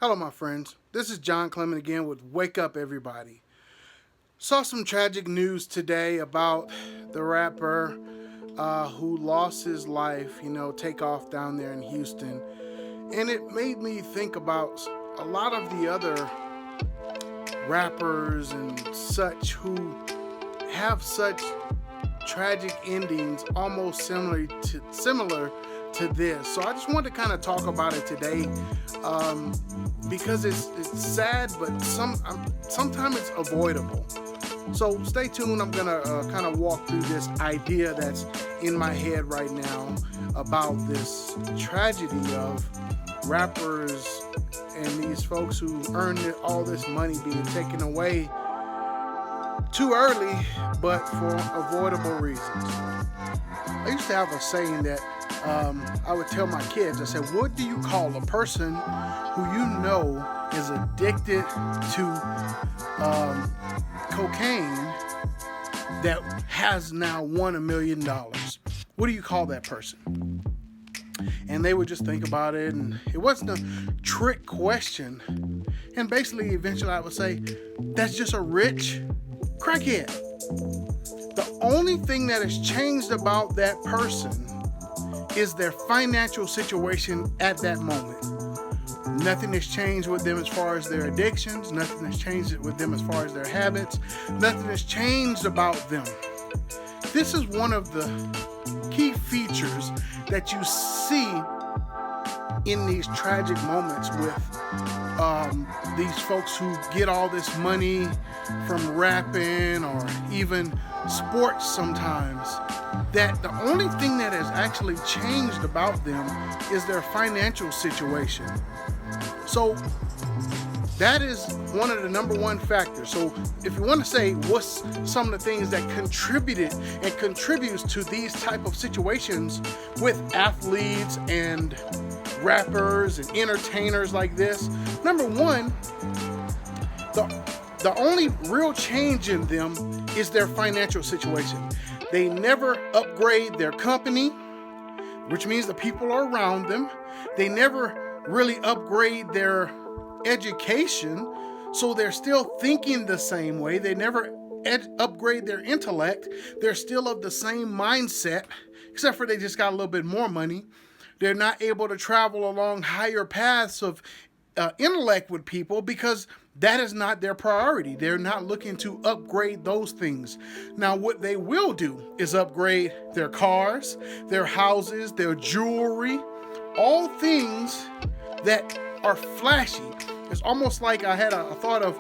Hello, my friends. This is John Clement again with Wake Up Everybody. Saw some tragic news today about the rapper who lost his life, Takeoff down there in Houston. And it made me think about a lot of the other rappers and such who have such tragic endings almost similar to this. So I just wanted to kind of talk about it today because it's sad, but sometimes it's avoidable. So stay tuned. I'm gonna kind of walk through this idea that's in my head right now about this tragedy of rappers and these folks who earned all this money being taken away too early, but for avoidable reasons. I used to have a saying that I would tell my kids, I said, what do you call a person who you know is addicted to cocaine that has now won $1 million? What do you call that person? And they would just think about it, and it wasn't a trick question. And basically, eventually I would say, that's just a rich crackhead. The only thing that has changed about that person is their financial situation at that moment. Nothing has changed with them as far as their addictions. Nothing has changed with them as far as their habits. Nothing has changed about them. This is one of the key features that you see in these tragic moments with these folks who get all this money from rapping or even sports sometimes, that the only thing that has actually changed about them is their financial situation. So that is one of the number one factors. So if you want to say what's some of the things that contributed and contributes to these type of situations with athletes and rappers and entertainers like this, number one, the only real change in them is their financial situation. They never upgrade their company, which means the people are around them. They never really upgrade their education, so they're still thinking the same way. They never upgrade their intellect. They're still of the same mindset, except for they just got a little bit more money. They're not able to travel along higher paths of intellect with people because that is not their priority. They're not looking to upgrade those things. Now, what they will do is upgrade their cars, their houses, their jewelry, all things that are flashy. It's almost like I had a thought of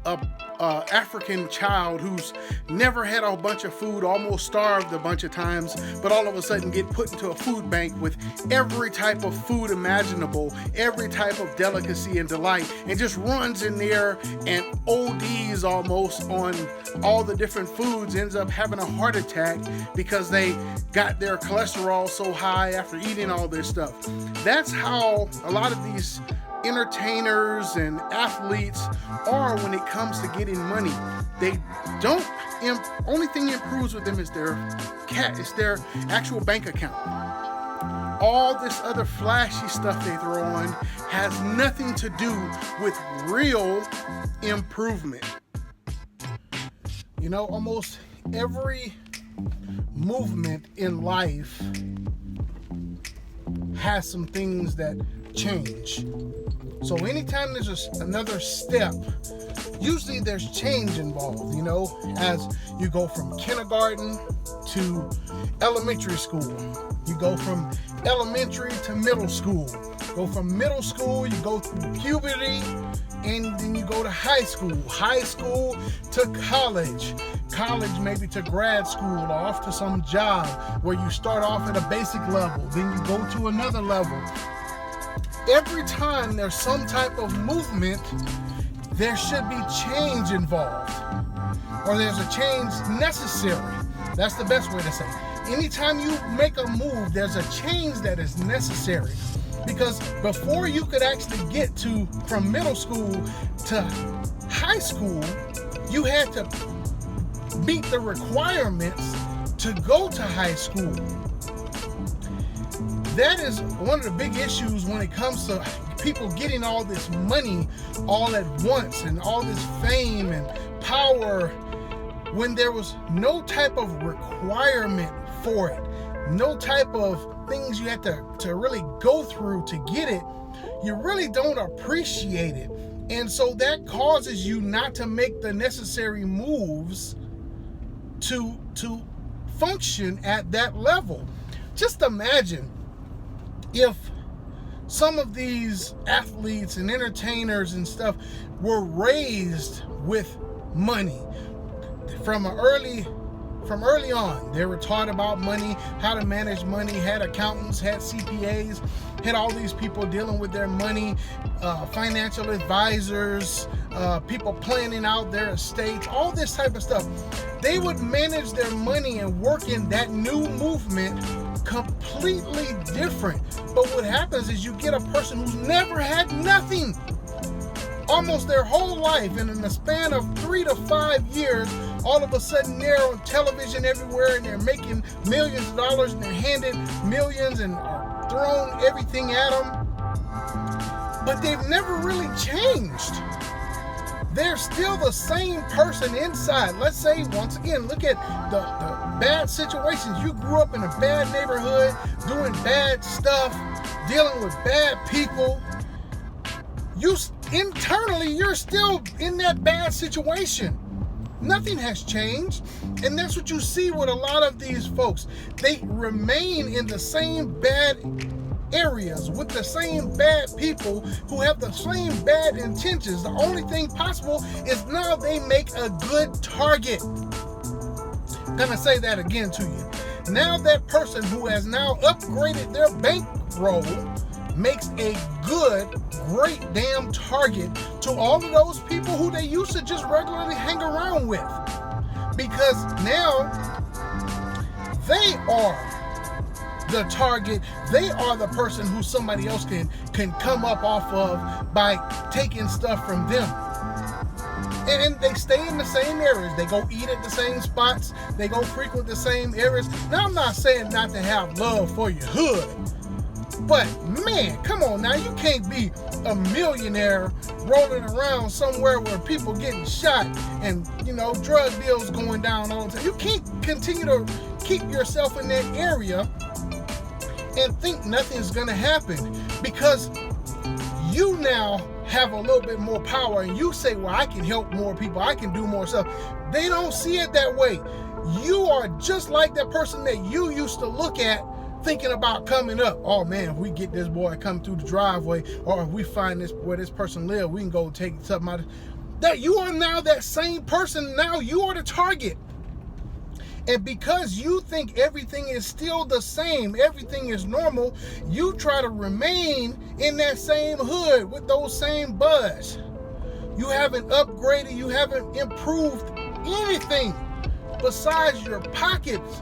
a African child who's never had a bunch of food, almost starved a bunch of times, but all of a sudden get put into a food bank with every type of food imaginable, every type of delicacy and delight, and just runs in there and ODs almost on all the different foods, ends up having a heart attack because they got their cholesterol so high after eating all this stuff. That's how a lot of these entertainers and athletes are when it comes to getting money. They don't, only thing that improves with them is their actual bank account. All this other flashy stuff they throw on has nothing to do with real improvement. Almost every movement in life has some things that change. So anytime there's another step, usually there's change involved, as you go from kindergarten to elementary school. You go from elementary to middle school. Go from middle school, you go through puberty, and then you go to high school. High school to college. College maybe to grad school or off to some job where you start off at a basic level, then you go to another level. Every time there's some type of movement, there should be change involved, or there's a change necessary. That's the best way to say it. Anytime you make a move, there's a change that is necessary, because before you could actually get from middle school to high school, you had to meet the requirements to go to high school. That is one of the big issues when it comes to people getting all this money all at once and all this fame and power when there was no type of requirement for it, no type of things you had to really go through to get it, you really don't appreciate it. And so that causes you not to make the necessary moves to function at that level. Just imagine if some of these athletes and entertainers and stuff were raised with money from early on. They were taught about money, how to manage money, had accountants, had CPAs, had all these people dealing with their money, financial advisors, people planning out their estates, all this type of stuff. They would manage their money and work in that new movement completely different. But what happens is you get a person who's never had nothing almost their whole life, and in the span of 3 to 5 years, all of a sudden they're on television everywhere and they're making millions of dollars and they're handed millions and thrown everything at them. But they've never really changed. They're still the same person inside. Let's say, once again, look at the bad situations. You grew up in a bad neighborhood, doing bad stuff, dealing with bad people. Internally, you're still in that bad situation. Nothing has changed. And that's what you see with a lot of these folks. They remain in the same bad areas with the same bad people who have the same bad intentions. The only thing possible is now they make a good target. I'm gonna say that again to you. Now that person who has now upgraded their bankroll makes a good, great damn target to all of those people who they used to just regularly hang around with. Because now they are the target. They are the person who somebody else can come up off of by taking stuff from them. And they stay in the same areas. They go eat at the same spots. They go frequent the same areas. Now, I'm not saying not to have love for your hood, but man, come on now. You can't be a millionaire rolling around somewhere where people getting shot and, drug deals going down all the time. You can't continue to keep yourself in that area and think nothing's gonna happen, because you now have a little bit more power and you say, well, I can help more people, I can do more stuff. They don't see it that way. You are just like that person that you used to look at thinking about coming up. Oh man, if we get this boy come through the driveway, or if we find this where this person lives, we can go take something out of that. You are now that same person. Now you are the target. And because you think everything is still the same, everything is normal, you try to remain in that same hood with those same buds. You haven't upgraded, you haven't improved anything besides your pockets.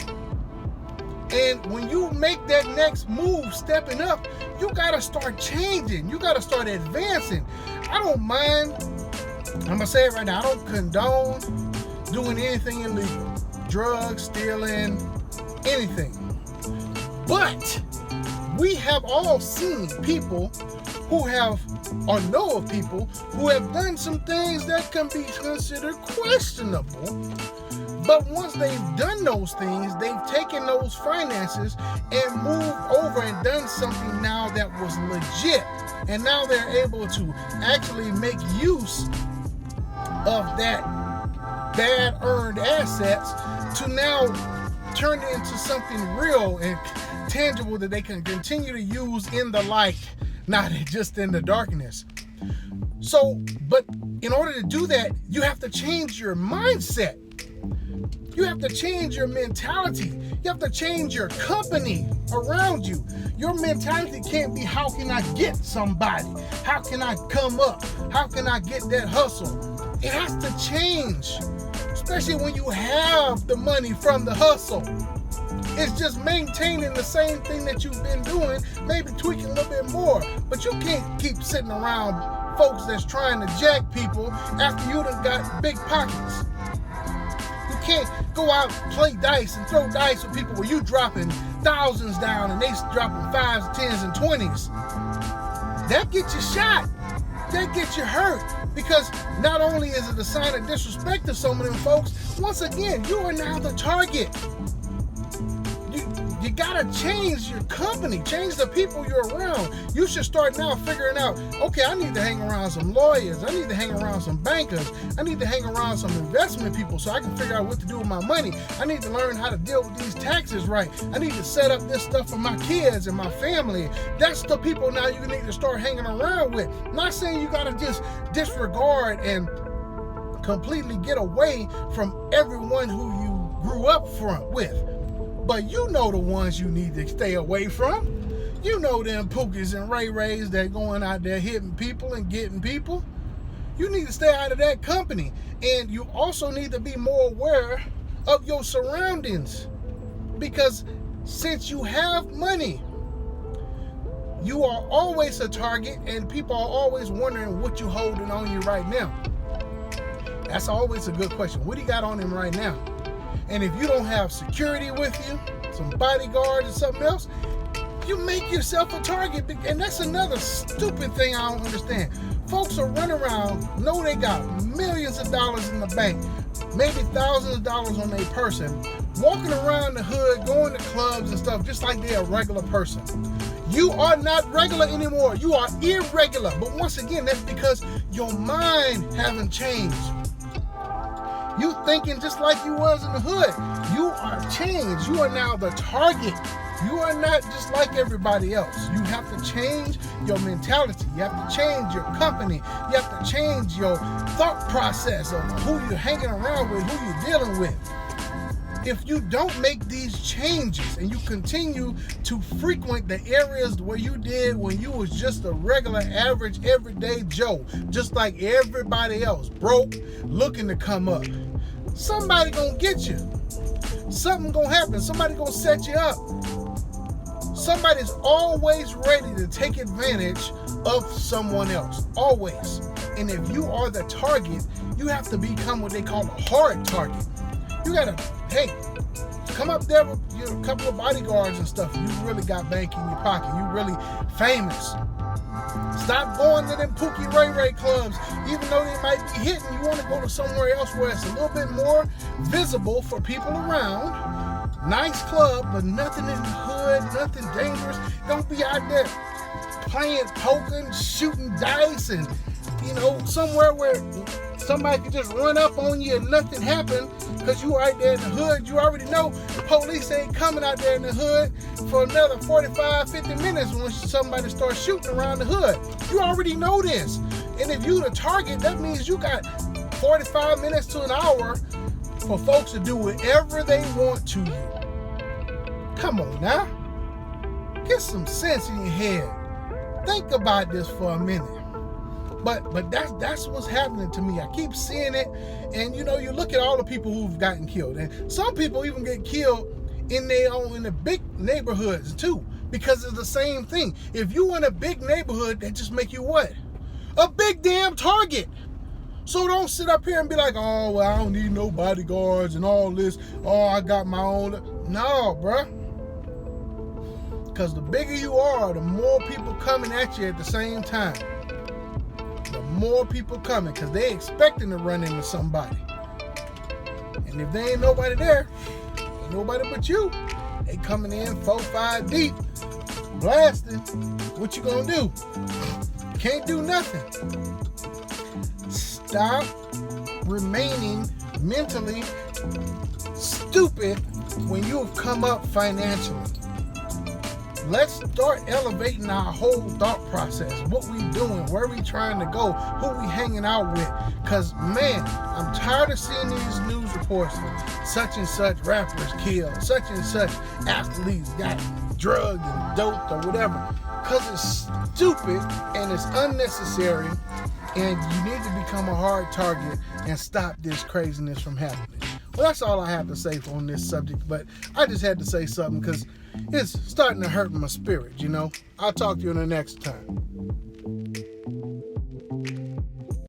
And when you make that next move, stepping up, you gotta start changing. You gotta start advancing. I don't mind, I'm gonna say it right now, I don't condone doing anything illegal. Drugs, stealing, anything. But we have all seen people who have, or know of people who have done some things that can be considered questionable. But once they've done those things, they've taken those finances and moved over and done something now that was legit. And now they're able to actually make use of that bad earned assets to now turn it into something real and tangible that they can continue to use in the light, not just in the darkness. So, but in order to do that, you have to change your mindset. You have to change your mentality. You have to change your company around you. Your mentality can't be, how can I get somebody? How can I come up? How can I get that hustle? It has to change, especially when you have the money from the hustle. It's just maintaining the same thing that you've been doing, maybe tweaking a little bit more. But you can't keep sitting around folks that's trying to jack people after you done got big pockets. You can't go out and play dice and throw dice with people where you dropping thousands down and they dropping 5s, 10s, and 20s. that gets you shot. That gets you hurt. Because not only is it a sign of disrespect to some of them folks, once again, you are now the target. You gotta change your company, change the people you're around. You should start now figuring out, okay, I need to hang around some lawyers, I need to hang around some bankers, I need to hang around some investment people so I can figure out what to do with my money. I need to learn how to deal with these taxes right. I need to set up this stuff for my kids and my family. That's the people now you need to start hanging around with. Not saying you gotta just disregard and completely get away from everyone who you grew up with. But you know the ones you need to stay away from. You know them Pookies and Ray Rays that going out there hitting people and getting people. You need to stay out of that company. And you also need to be more aware of your surroundings. Because since you have money, you are always a target and people are always wondering what you holding on you right now. That's always a good question. What do you got on him right now? And if you don't have security with you, some bodyguards or something else, you make yourself a target. And that's another stupid thing I don't understand. Folks are running around, know they got millions of dollars in the bank, maybe thousands of dollars on their person, walking around the hood, going to clubs and stuff, just like they're a regular person. You are not regular anymore. You are irregular. But once again, that's because your mind hasn't changed. You thinking just like you was in the hood. You are changed. You are now the target. You are not just like everybody else. You have to change your mentality. You have to change your company. You have to change your thought process of who you're hanging around with, who you're dealing with. If you don't make these changes and you continue to frequent the areas where you did when you was just a regular, average, everyday Joe, just like everybody else, broke, looking to come up, somebody gonna get you. Something gonna happen. Somebody gonna set you up. Somebody's always ready to take advantage of someone else. Always. And if you are the target, you have to become what they call a hard target. You gotta, hey, come up there with a couple of bodyguards and stuff. You really got bank in your pocket. You really famous. Stop going to them Pookie Ray Ray clubs. Even though they might be hitting, you want to go to somewhere else where it's a little bit more visible for people around. Nice club, but nothing in the hood, nothing dangerous. Don't be out there playing poker, shooting dice, and somewhere where somebody can just run up on you and nothing happen because you right there in the hood. You already know the police ain't coming out there in the hood for another 45, 50 minutes when somebody starts shooting around the hood. You already know this. And if you the target, that means you got 45 minutes to an hour for folks to do whatever they want to you. Come on now. Get some sense in your head. Think about this for a minute. But that's what's happening to me. I keep seeing it, and you look at all the people who've gotten killed, and some people even get killed in the big neighborhoods too, because it's the same thing. If you in a big neighborhood, they just make you what? A big damn target. So don't sit up here and be like, oh, well, I don't need no bodyguards and all this. Oh, I got my own. No, bruh. Because the bigger you are, the more people coming at you at the same time. The more people coming, because they expecting to run into somebody. And if there ain't nobody there, ain't nobody but you. They coming in 4, 5 deep, blasting. What you gonna do? Can't do nothing. Stop remaining mentally stupid when you've come up financially. Let's start elevating our whole thought process. What we doing, where we trying to go, who we hanging out with. Because, man, I'm tired of seeing these news reports of such and such rappers killed, such and such athletes got drugged and doped or whatever. Because it's stupid and it's unnecessary, and you need to become a hard target and stop this craziness from happening. Well, that's all I have to say on this subject, but I just had to say something because it's starting to hurt my spirit, I'll talk to you in the next time.